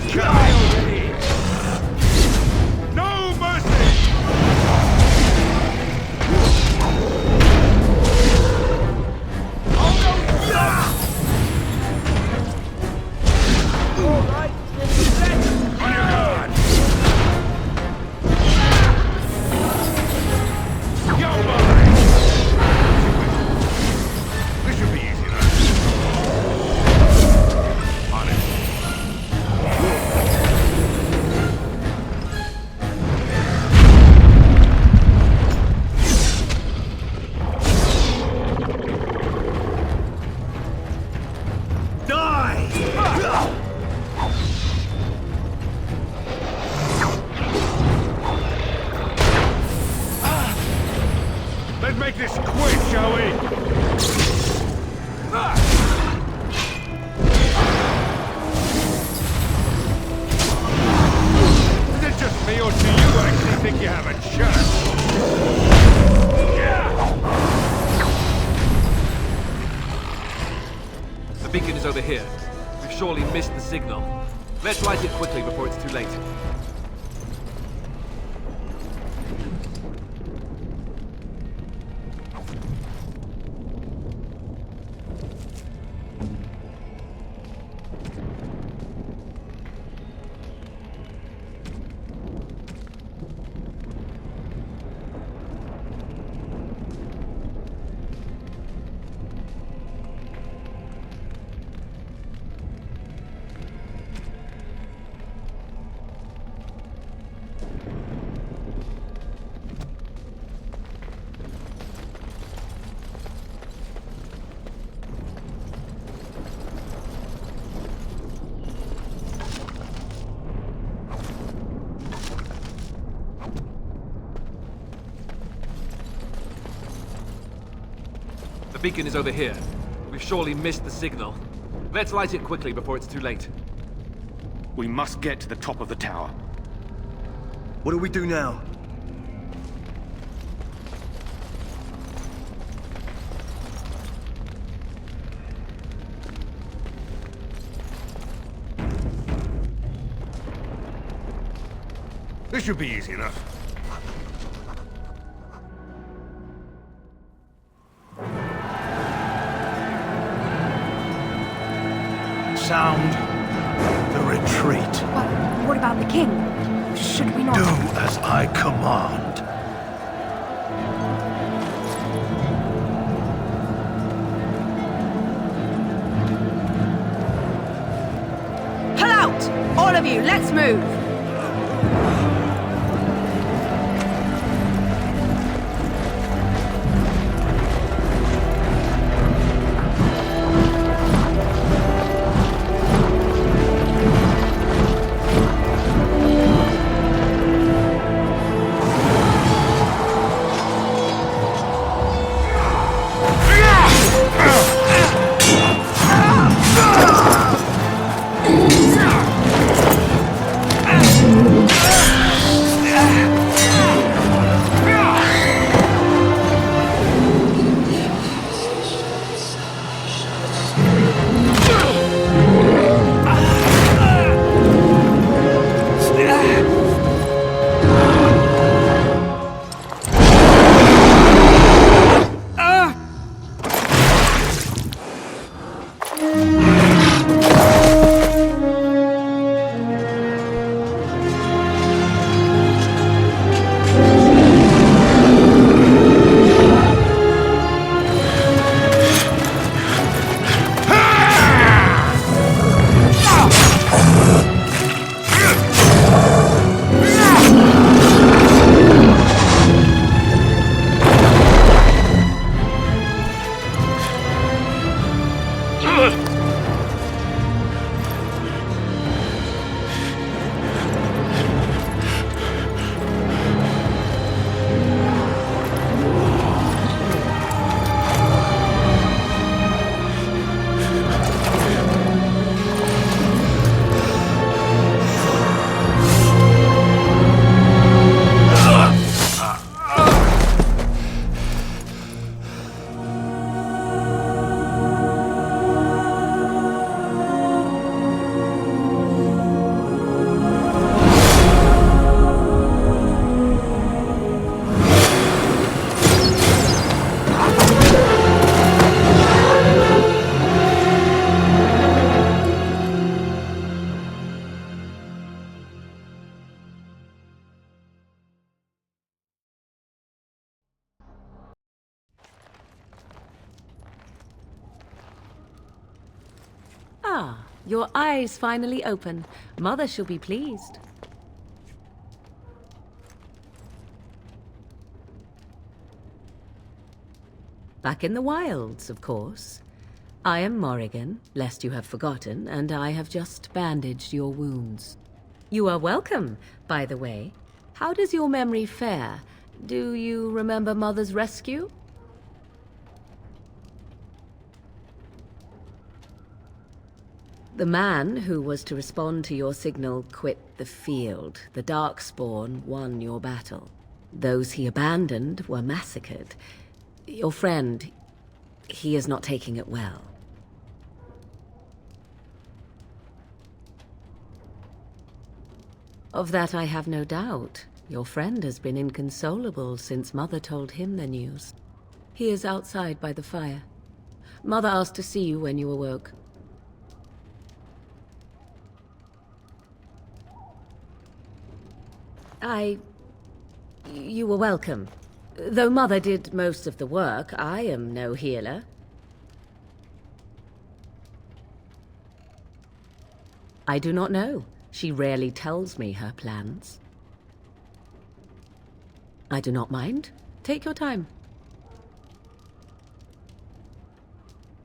Just die already! No mercy! Oh no! All right, on your guard! Yo, boy! This should be easy enough. On it. Let's make this quick, shall we? Is it just me, or do you actually think you have a chance? The beacon is over here. We've surely missed the signal. Let's light it quickly before it's too late. The beacon is over here. We've surely missed the signal. Let's light it quickly before it's too late. We must get to the top of the tower. What do we do now? This should be easy enough. Sound the retreat. But what about the king? Should we not... Do as I command. Pull out! All of you, let's move! Ah, your eyes finally open. Mother shall be pleased. Back in the wilds, of course. I am Morrigan, lest you have forgotten, and I have just bandaged your wounds. You are welcome, by the way. How does your memory fare? Do you remember Mother's rescue? The man who was to respond to your signal quit the field. The Darkspawn won your battle. Those he abandoned were massacred. Your friend, he is not taking it well. Of that I have no doubt. Your friend has been inconsolable since Mother told him the news. He is outside by the fire. Mother asked to see you when you awoke. You were welcome. Though Mother did most of the work, I am no healer. I do not know. She rarely tells me her plans. I do not mind. Take your time.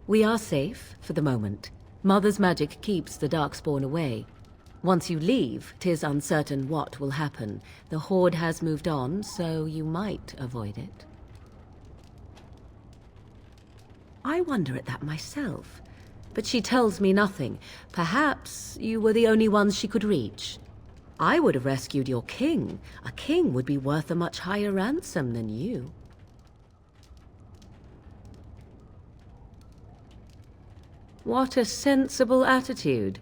We are safe, for the moment. Mother's magic keeps the Darkspawn away. Once you leave, 'tis uncertain what will happen. The Horde has moved on, so you might avoid it. I wonder at that myself. But she tells me nothing. Perhaps you were the only ones she could reach. I would have rescued your king. A king would be worth a much higher ransom than you. What a sensible attitude.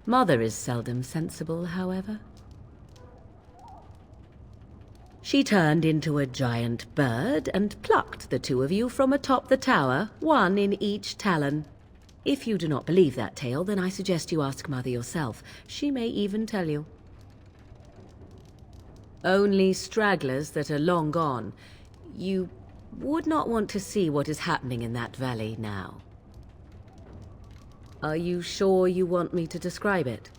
Mother is seldom sensible, however. She turned into a giant bird and plucked the two of you from atop the tower, one in each talon. If you do not believe that tale, then I suggest you ask Mother yourself. She may even tell you. Only stragglers that are long gone. You would not want to see what is happening in that valley now. Are you sure you want me to describe it?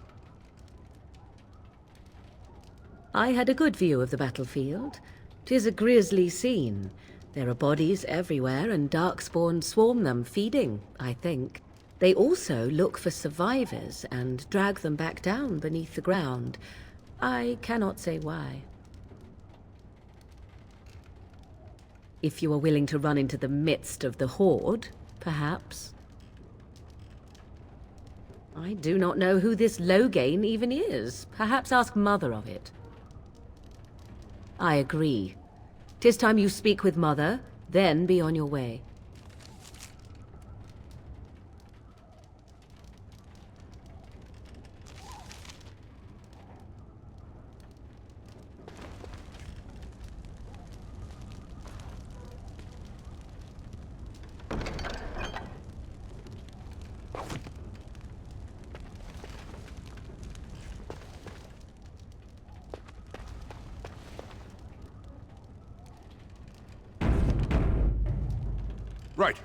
I had a good view of the battlefield. 'Tis a grisly scene. There are bodies everywhere, and Darkspawn swarm them, feeding, I think. They also look for survivors and drag them back down beneath the ground. I cannot say why. If you are willing to run into the midst of the Horde, perhaps. I do not know who this Loghain even is. Perhaps ask Mother of it. I agree. 'Tis time you speak with Mother, then be on your way. Right.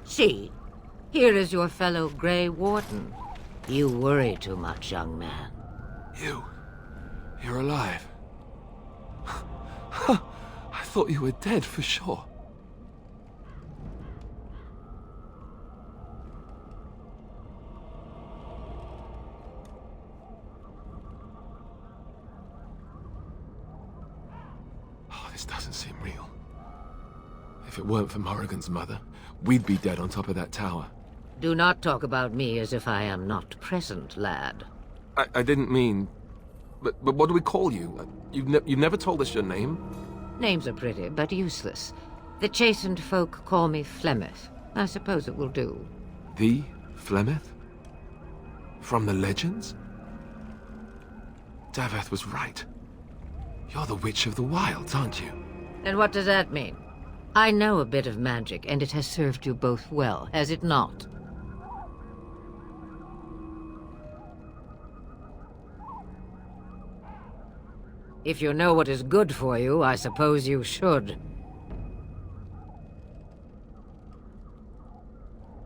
See, here is your fellow Grey Warden. You worry too much, young man. You're alive. I thought you were dead for sure. Oh, this doesn't seem real. If it weren't for Morrigan's mother, we'd be dead on top of that tower. Do not talk about me as if I am not present, lad. I didn't mean... But what do we call you? You've never told us your name? Names are pretty, but useless. The chastened folk call me Flemeth. I suppose it will do. The Flemeth? From the legends? Daveth was right. You're the Witch of the Wilds, aren't you? And what does that mean? I know a bit of magic, and it has served you both well, has it not? If you know what is good for you, I suppose you should.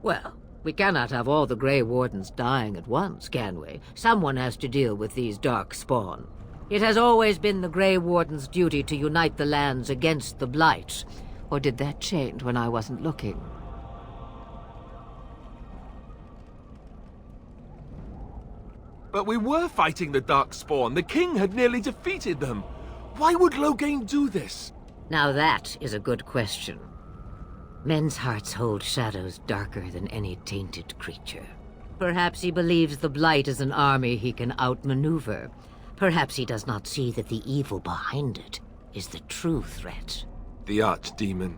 Well, we cannot have all the Grey Wardens dying at once, can we? Someone has to deal with these dark spawn. It has always been the Grey Warden's duty to unite the lands against the Blight. Or did that change when I wasn't looking? But we were fighting the Darkspawn. The king had nearly defeated them. Why would Loghain do this? Now that is a good question. Men's hearts hold shadows darker than any tainted creature. Perhaps he believes the Blight is an army he can outmaneuver. Perhaps he does not see that the evil behind it is the true threat. The Archdemon.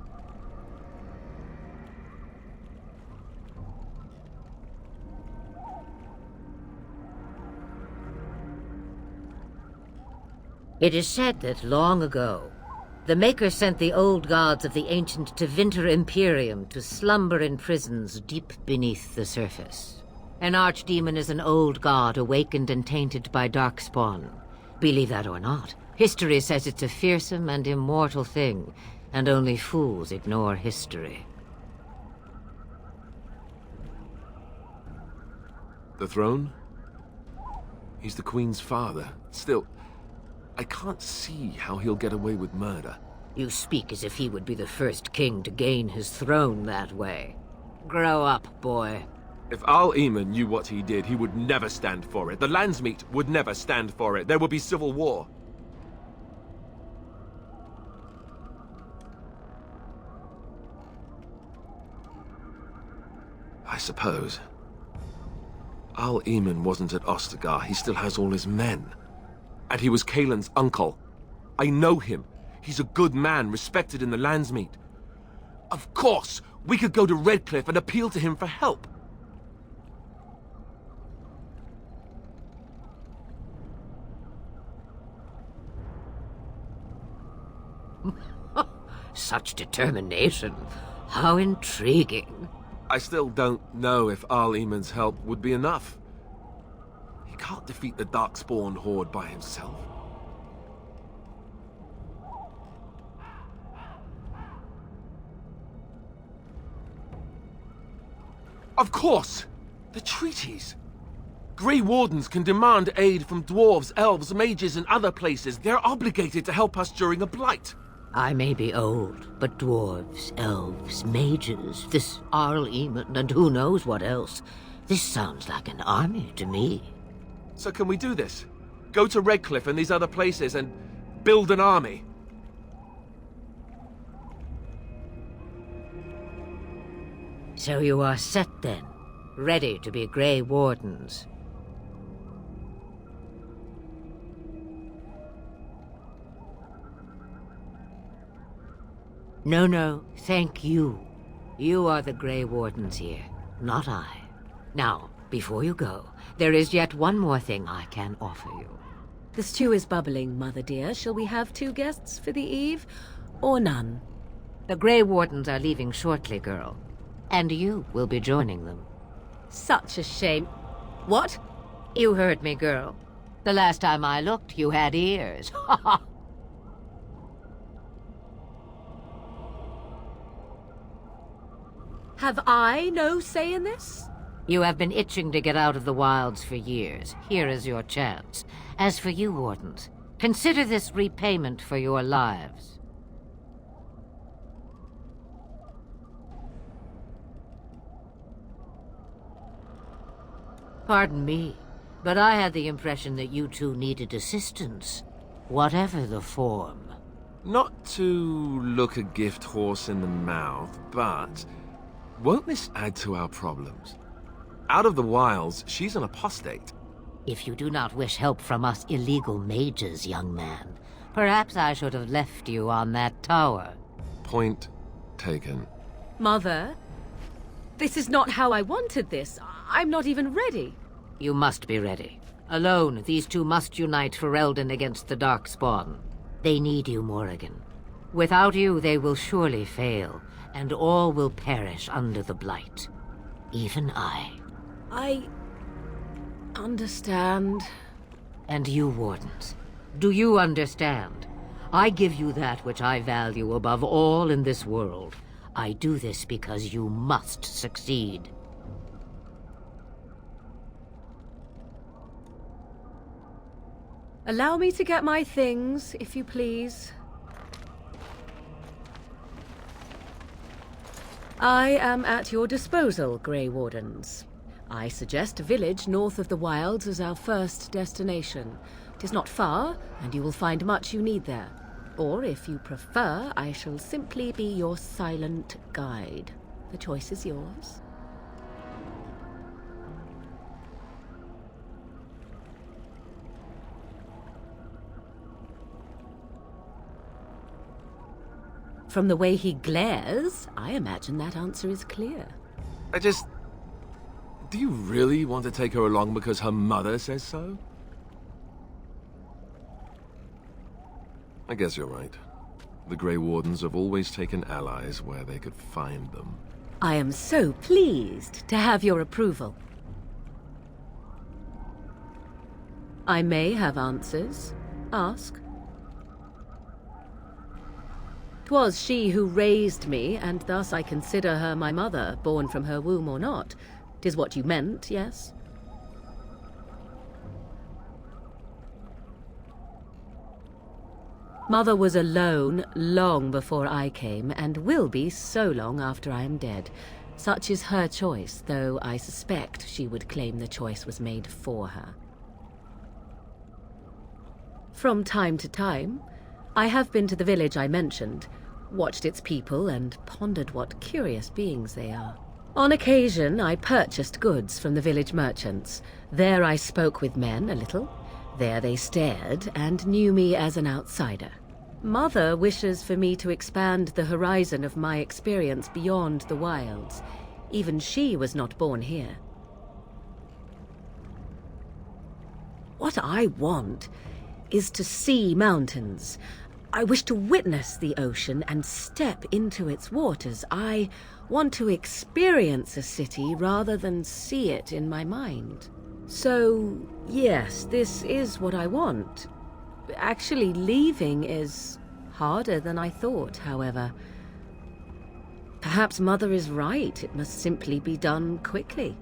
It is said that long ago, the Maker sent the old gods of the ancient Tevinter Imperium to slumber in prisons deep beneath the surface. An archdemon is an old god awakened and tainted by darkspawn. Believe that or not, history says it's a fearsome and immortal thing, and only fools ignore history. The throne? He's the Queen's father. Still, I can't see how he'll get away with murder. You speak as if he would be the first king to gain his throne that way. Grow up, boy. If Al-Eamon knew what he did, he would never stand for it. The Landsmeet would never stand for it. There would be civil war. I suppose. Al-Eamon wasn't at Ostagar. He still has all his men. And he was Kaelin's uncle. I know him. He's a good man, respected in the Landsmeet. Of course, we could go to Redcliffe and appeal to him for help. Such determination. How intriguing. I still don't know if Al-Eamon's help would be enough. He can't defeat the Darkspawn horde by himself. Of course! The treaties! Grey Wardens can demand aid from dwarves, elves, mages, and other places. They're obligated to help us during a blight. I may be old, but dwarves, elves, mages, this Al-Eamon, and who knows what else. This sounds like an army to me. So can we do this? Go to Redcliffe and these other places and build an army? So you are set then, ready to be Grey Wardens. No, thank you. You are the Grey Wardens here, not I. Now, before you go, there is yet one more thing I can offer you. The stew is bubbling, Mother dear. Shall we have 2 guests for the eve, or none? The Grey Wardens are leaving shortly, girl. And you will be joining them. Such a shame. What? You heard me, girl. The last time I looked, you had ears. Ha ha! Have I no say in this? You have been itching to get out of the wilds for years. Here is your chance. As for you, Wardens, consider this repayment for your lives. Pardon me, but I had the impression that you two needed assistance, whatever the form. Not to look a gift horse in the mouth, but won't this add to our problems? Out of the wilds, she's an apostate. If you do not wish help from us illegal mages, young man, perhaps I should have left you on that tower. Point taken. Mother, this is not how I wanted this. I'm not even ready. You must be ready. Alone, these two must unite for Eldon against the Darkspawn. They need you, Morrigan. Without you, they will surely fail, and all will perish under the Blight. Even I. I understand. And you, Wardens. Do you understand? I give you that which I value above all in this world. I do this because you must succeed. Allow me to get my things, if you please. I am at your disposal, Grey Wardens. I suggest a village north of the Wilds as our first destination. 'Tis not far, and you will find much you need there. Or, if you prefer, I shall simply be your silent guide. The choice is yours. From the way he glares, I imagine that answer is clear. Do you really want to take her along because her mother says so? I guess you're right. The Grey Wardens have always taken allies where they could find them. I am so pleased to have your approval. I may have answers. Ask. 'Twas she who raised me, and thus I consider her my mother, born from her womb or not. 'Tis what you meant, yes? Mother was alone long before I came, and will be so long after I am dead. Such is her choice, though I suspect she would claim the choice was made for her. From time to time, I have been to the village I mentioned, watched its people, and pondered what curious beings they are. On occasion, I purchased goods from the village merchants. There I spoke with men a little. There they stared and knew me as an outsider. Mother wishes for me to expand the horizon of my experience beyond the wilds. Even she was not born here. What I want is to see mountains. I wish to witness the ocean and step into its waters. I want to experience a city rather than see it in my mind. So, yes, this is what I want. Actually, leaving is harder than I thought, however. Perhaps Mother is right. It must simply be done quickly.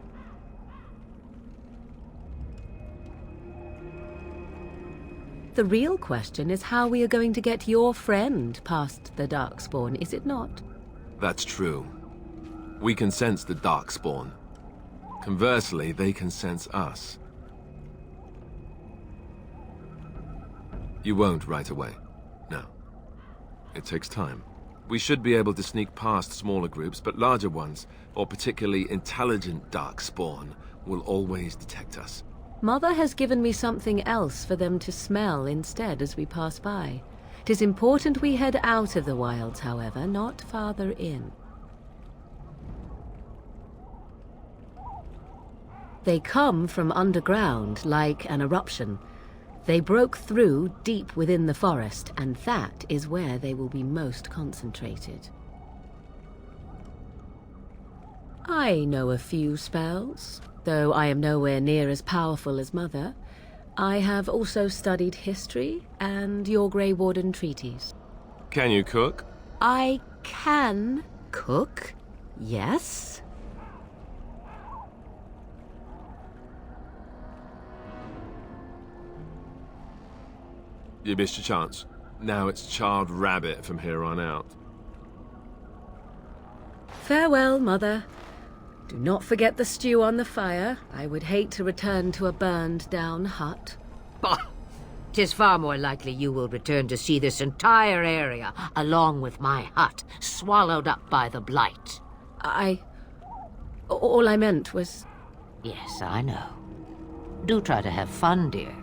The real question is how we are going to get your friend past the Darkspawn, is it not? That's true. We can sense the Darkspawn. Conversely, they can sense us. You won't right away. No. It takes time. We should be able to sneak past smaller groups, but larger ones, or particularly intelligent Darkspawn, will always detect us. Mother has given me something else for them to smell instead as we pass by. 'Tis important we head out of the wilds, however, not farther in. They come from underground, like an eruption. They broke through deep within the forest, and that is where they will be most concentrated. I know a few spells, though I am nowhere near as powerful as Mother. I have also studied history and your Grey Warden treaties. Can you cook? I can cook, yes. You missed your chance. Now it's charred rabbit from here on out. Farewell, Mother. Do not forget the stew on the fire. I would hate to return to a burned-down hut. Bah! 'Tis far more likely you will return to see this entire area, along with my hut, swallowed up by the blight. All I meant was... Yes, I know. Do try to have fun, dear.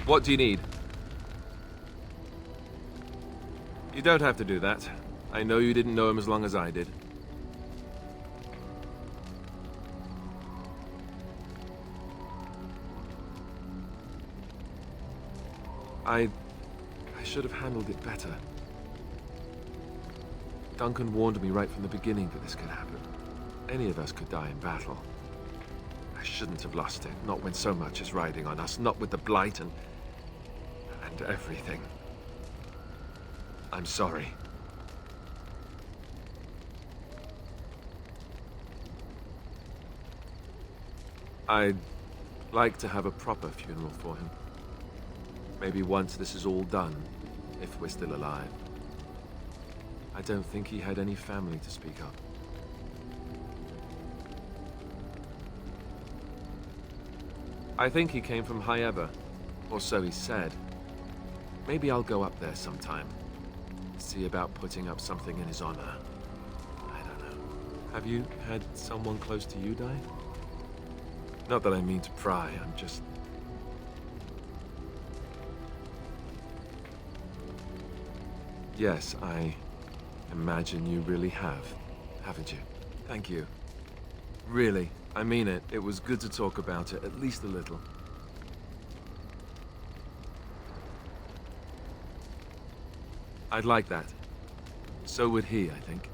What do you need? You don't have to do that. I know you didn't know him as long as I did. I should have handled it better. Duncan warned me right from the beginning that this could happen. Any of us could die in battle. I shouldn't have lost it, not when so much is riding on us, not with the Blight and everything. I'm sorry. I'd like to have a proper funeral for him. Maybe once this is all done, if we're still alive. I don't think he had any family to speak of. I think he came from High Ever, or so he said. Maybe I'll go up there sometime. See about putting up something in his honor. I don't know. Have you had someone close to you die? Not that I mean to pry, I'm just... Yes, I imagine you really have, haven't you? Thank you. Really, I mean it. It was good to talk about it, at least a little. I'd like that. So would he, I think.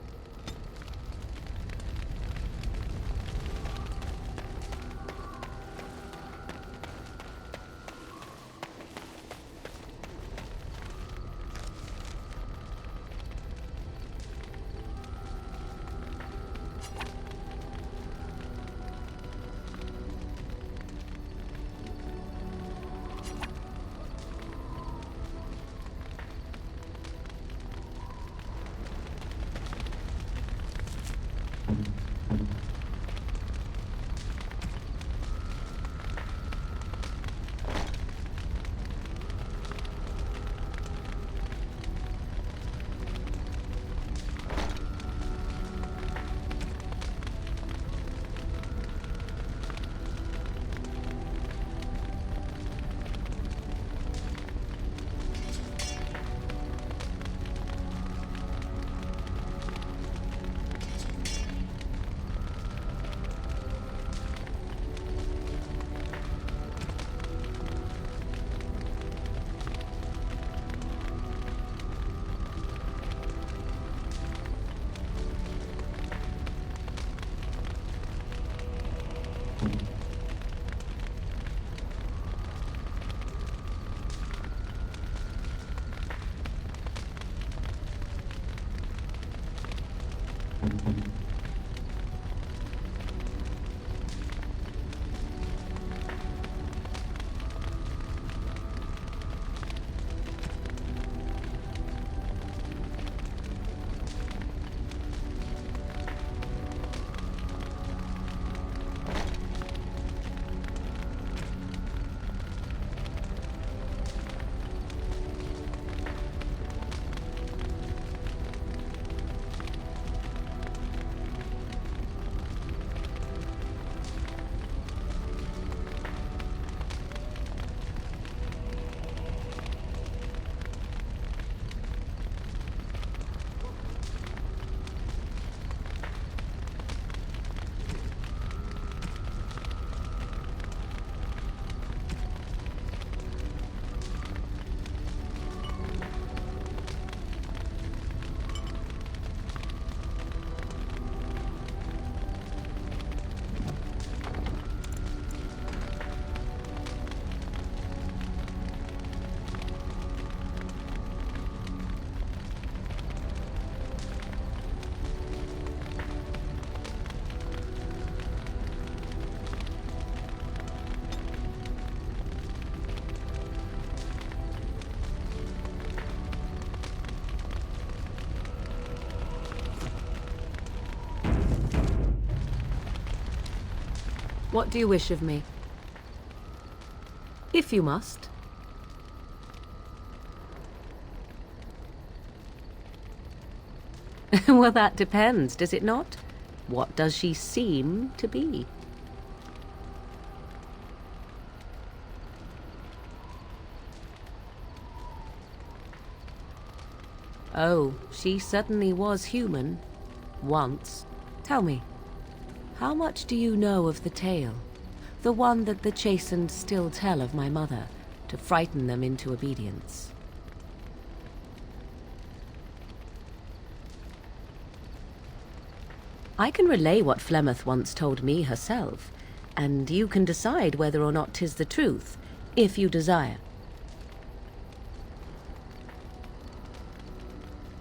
What do you wish of me? If you must. Well, that depends, does it not? What does she seem to be? Oh, she certainly was human. Once. Tell me, how much do you know of the tale? The one that the chastened still tell of my mother, to frighten them into obedience. I can relay what Flemeth once told me herself, and you can decide whether or not 'tis the truth, if you desire.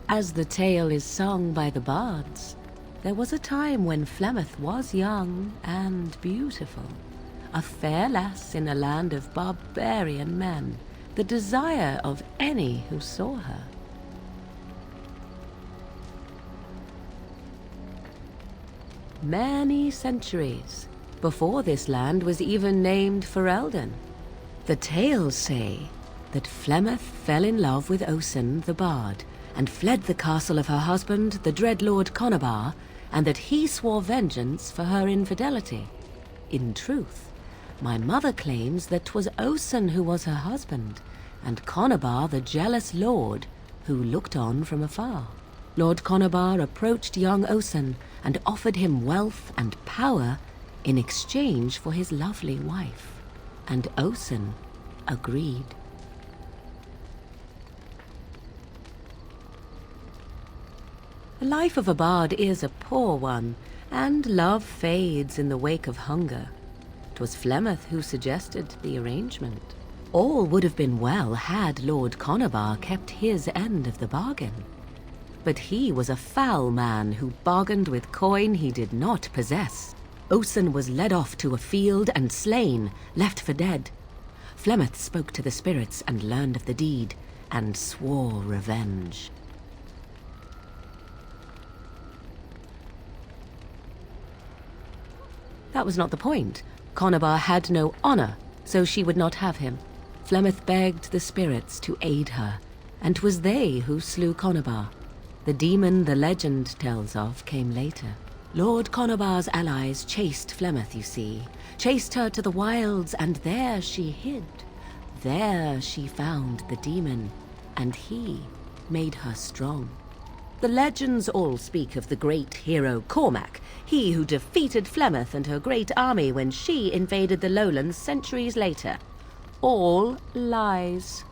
As the tale is sung by the bards, there was a time when Flemeth was young and beautiful, a fair lass in a land of barbarian men, the desire of any who saw her. Many centuries before this land was even named Ferelden. The tales say that Flemeth fell in love with Osen the bard, and fled the castle of her husband, the dread Lord Conabar, and that he swore vengeance for her infidelity. In truth, my mother claims that 'twas Osen who was her husband, and Conabar the jealous lord who looked on from afar. Lord Conabar approached young Osen and offered him wealth and power in exchange for his lovely wife, and Osen agreed. The life of a bard is a poor one, and love fades in the wake of hunger. 'Twas Flemeth who suggested the arrangement. All would have been well had Lord Conabar kept his end of the bargain. But he was a foul man who bargained with coin he did not possess. Osen was led off to a field and slain, left for dead. Flemeth spoke to the spirits and learned of the deed, and swore revenge. That was not the point. Conabar had no honor, so she would not have him. Flemeth begged the spirits to aid her, and 'twas they who slew Conabar. The demon the legend tells of came later. Lord Conabar's allies chased Flemeth, you see, chased her to the wilds, and there she hid. There she found the demon, and he made her strong. The legends all speak of the great hero Cormac, he who defeated Flemeth and her great army when she invaded the lowlands centuries later. All lies.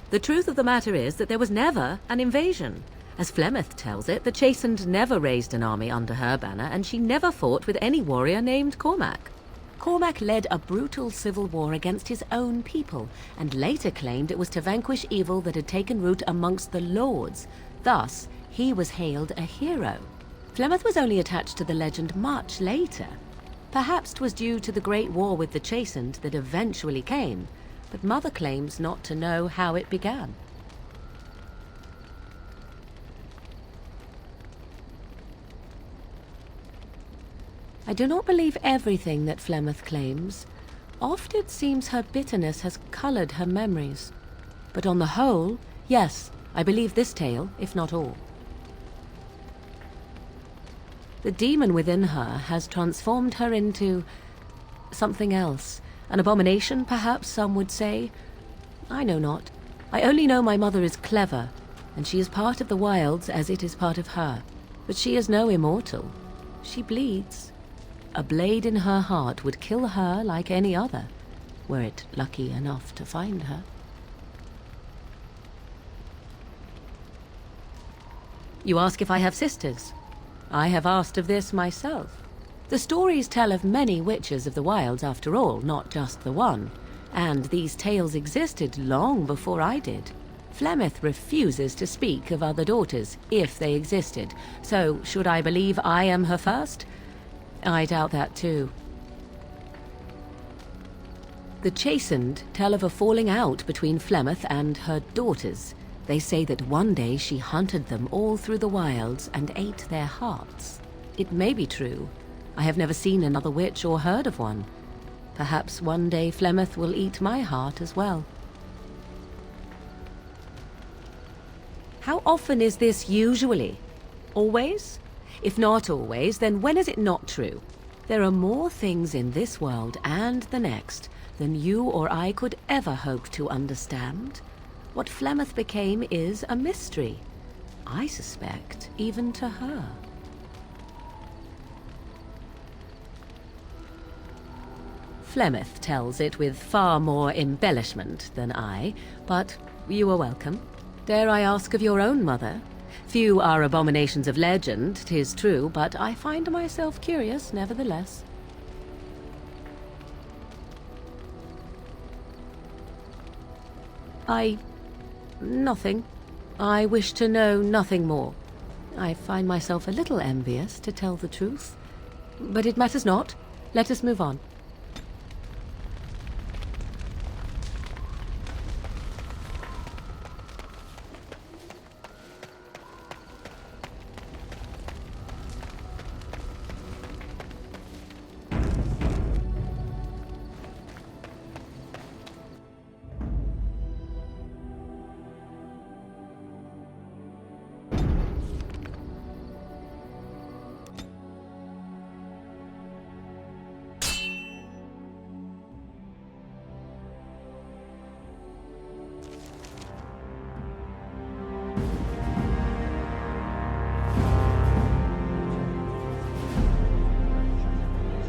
The truth of the matter is that there was never an invasion. As Flemeth tells it, the Chastened never raised an army under her banner, and she never fought with any warrior named Cormac. Cormac led a brutal civil war against his own people, and later claimed it was to vanquish evil that had taken root amongst the lords. Thus, he was hailed a hero. Flemeth was only attached to the legend much later. Perhaps 'twas due to the great war with the Chastened that eventually came, but Mother claims not to know how it began. I do not believe everything that Flemeth claims. Oft it seems her bitterness has colored her memories. But on the whole, yes, I believe this tale, if not all. The demon within her has transformed her into something else. An abomination, perhaps some would say. I know not. I only know my mother is clever, and she is part of the wilds as it is part of her. But she is no immortal. She bleeds. A blade in her heart would kill her like any other, were it lucky enough to find her. You ask if I have sisters. I have asked of this myself. The stories tell of many witches of the wilds after all, not just the one. And these tales existed long before I did. Flemeth refuses to speak of other daughters, if they existed. So, should I believe I am her first? I doubt that too. The Chastened tell of a falling out between Flemeth and her daughters. They say that one day she hunted them all through the wilds and ate their hearts. It may be true. I have never seen another witch or heard of one. Perhaps one day Flemeth will eat my heart as well. How often is this usually? Always? If not always, then when is it not true? There are more things in this world and the next than you or I could ever hope to understand. What Flemeth became is a mystery. I suspect even to her. Flemeth tells it with far more embellishment than I, but you are welcome. Dare I ask of your own mother? Few are abominations of legend, 'tis true, but I find myself curious nevertheless. Nothing. I wish to know nothing more. I find myself a little envious, to tell the truth. But it matters not. Let us move on.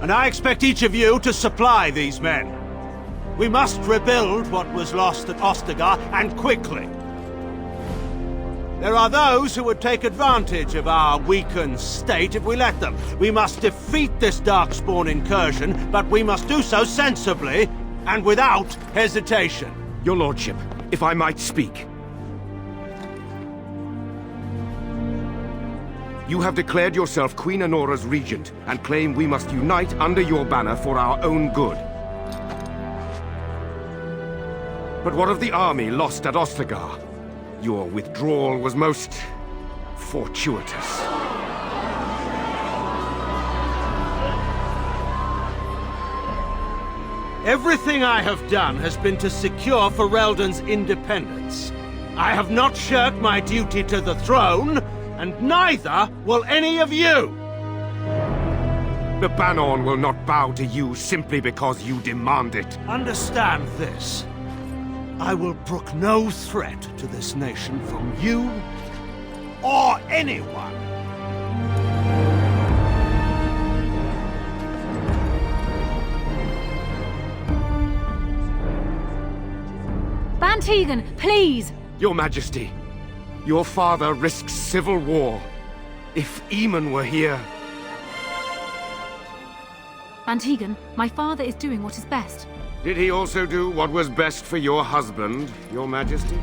And I expect each of you to supply these men. We must rebuild what was lost at Ostagar, and quickly. There are those who would take advantage of our weakened state if we let them. We must defeat this Darkspawn incursion, but we must do so sensibly and without hesitation. Your lordship, if I might speak. You have declared yourself Queen Honora's regent, and claim we must unite under your banner for our own good. But what of the army lost at Ostagar? Your withdrawal was most fortuitous. Everything I have done has been to secure Ferelden's independence. I have not shirked my duty to the throne, and neither will any of you! The Banon will not bow to you simply because you demand it. Understand this. I will brook no threat to this nation from you or anyone. Van Tegan, please! Your Majesty, your father risks civil war. If Eamon were here... Van Tegan, my father is doing what is best. Did he also do what was best for your husband, Your Majesty?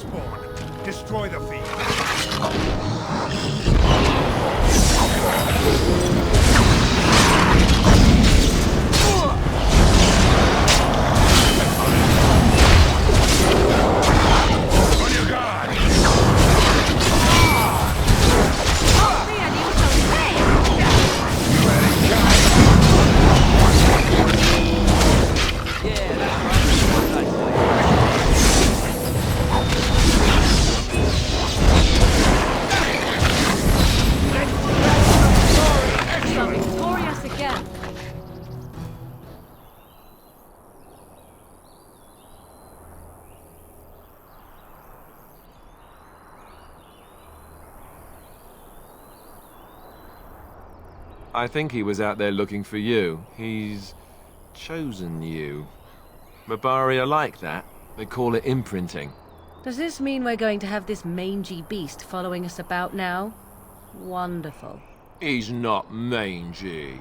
Spawn, destroy the field. On your guard! I think he was out there looking for you. He's chosen you. Mabari are like that. They call it imprinting. Does this mean we're going to have this mangy beast following us about now? Wonderful. He's not mangy.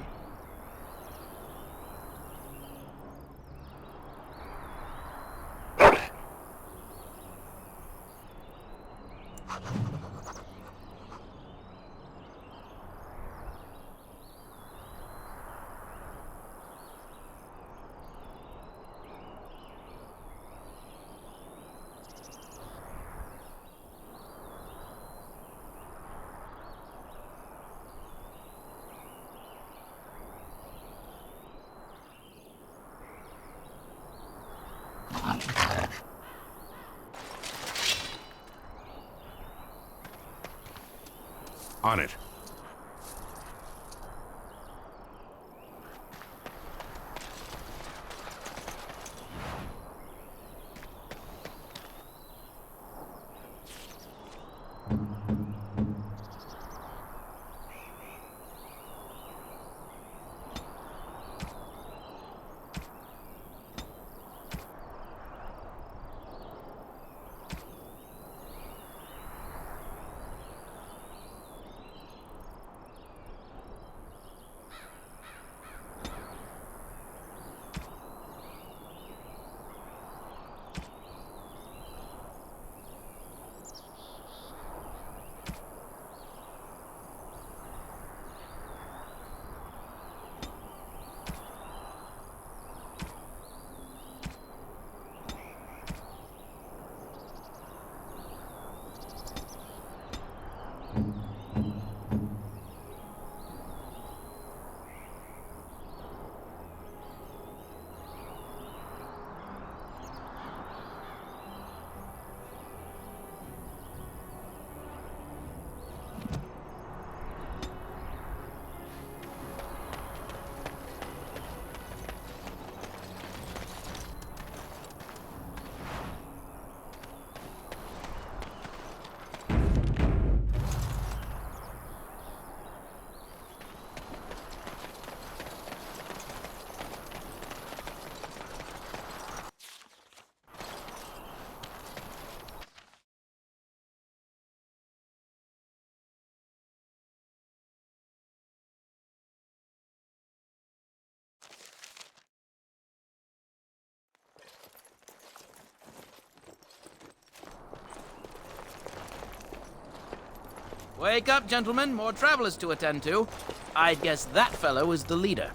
On it. Wake up, gentlemen. More travelers to attend to. I guess that fellow is the leader.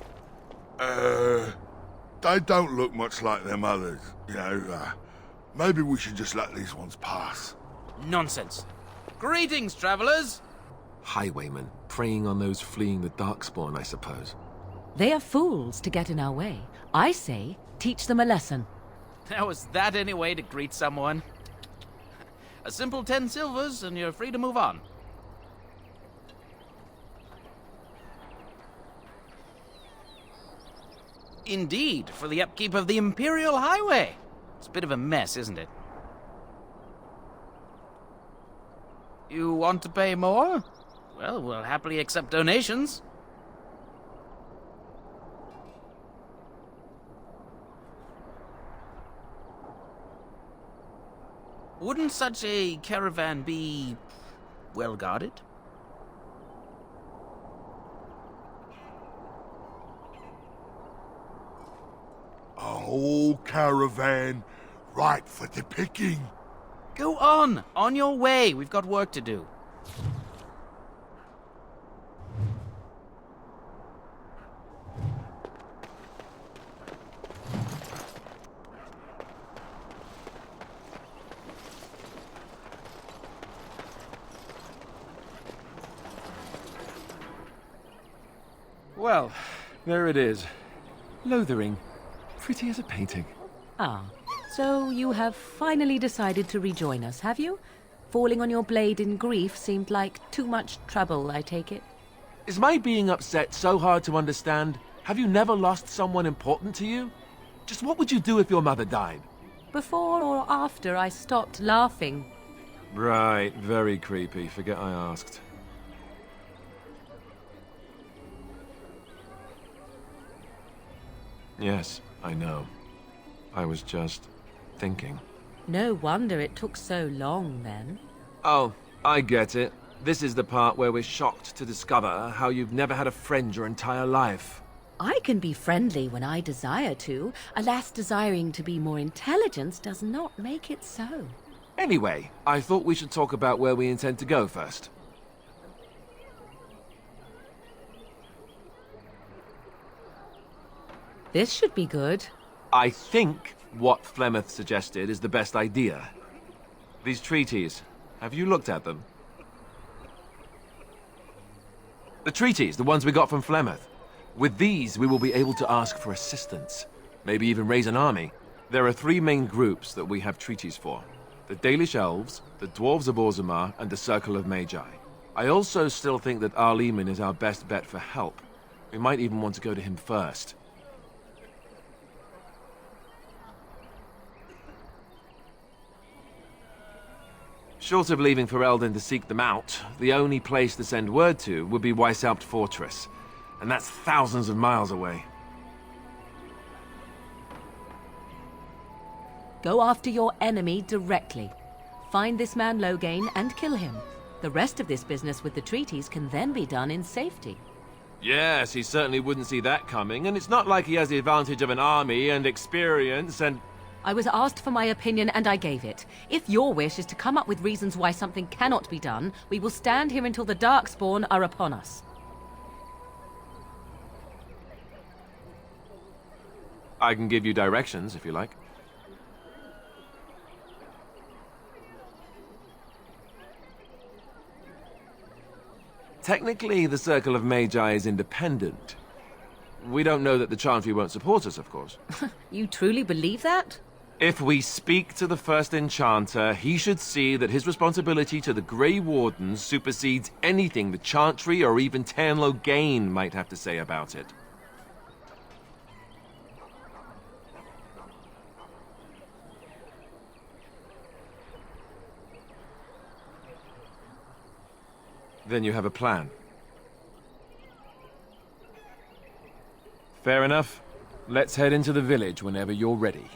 They don't look much like them others. You know, maybe we should just let these ones pass. Nonsense. Greetings, travelers. Highwaymen, preying on those fleeing the Darkspawn, I suppose. They are fools to get in our way. I say, teach them a lesson. How is that any way to greet someone? A simple 10 silvers and you're free to move on. Indeed, for the upkeep of the Imperial Highway. It's a bit of a mess, isn't it? You want to pay more? Well, we'll happily accept donations. Wouldn't such a caravan be well guarded? A whole caravan ripe for the picking. Go on your way. We've got work to do. Well, there it is. Lothering. Pretty as a painting. Ah, so you have finally decided to rejoin us, have you? Falling on your blade in grief seemed like too much trouble, I take it. Is my being upset so hard to understand? Have you never lost someone important to you? Just what would you do if your mother died? Before or after I stopped laughing. Right, very creepy. Forget I asked. Yes, I know. I was just thinking. No wonder it took so long, then. Oh, I get it. This is the part where we're shocked to discover how you've never had a friend your entire life. I can be friendly when I desire to. Alas, desiring to be more intelligent does not make it so. Anyway, I thought we should talk about where we intend to go first. This should be good. I think what Flemeth suggested is the best idea. These treaties, have you looked at them? The treaties, the ones we got from Flemeth. With these, we will be able to ask for assistance. Maybe even raise an army. There are 3 main groups that we have treaties for. The Dalish Elves, the Dwarves of Orzammar, and the Circle of Magi. I also still think that Arleman is our best bet for help. We might even want to go to him first. Short of leaving Ferelden to seek them out, the only place to send word to would be Weishaupt Fortress. And that's thousands of miles away. Go after your enemy directly. Find this man Loghain and kill him. The rest of this business with the treaties can then be done in safety. Yes, he certainly wouldn't see that coming, and it's not like he has the advantage of an army and experience and... I was asked for my opinion and I gave it. If your wish is to come up with reasons why something cannot be done, we will stand here until the Darkspawn are upon us. I can give you directions, if you like. Technically, the Circle of Magi is independent. We don't know that the Chantry won't support us, of course. You truly believe that? If we speak to the first Enchanter, he should see that his responsibility to the Grey Wardens supersedes anything the Chantry or even Tairn Loghain might have to say about it. Then you have a plan. Fair enough. Let's head into the village whenever you're ready.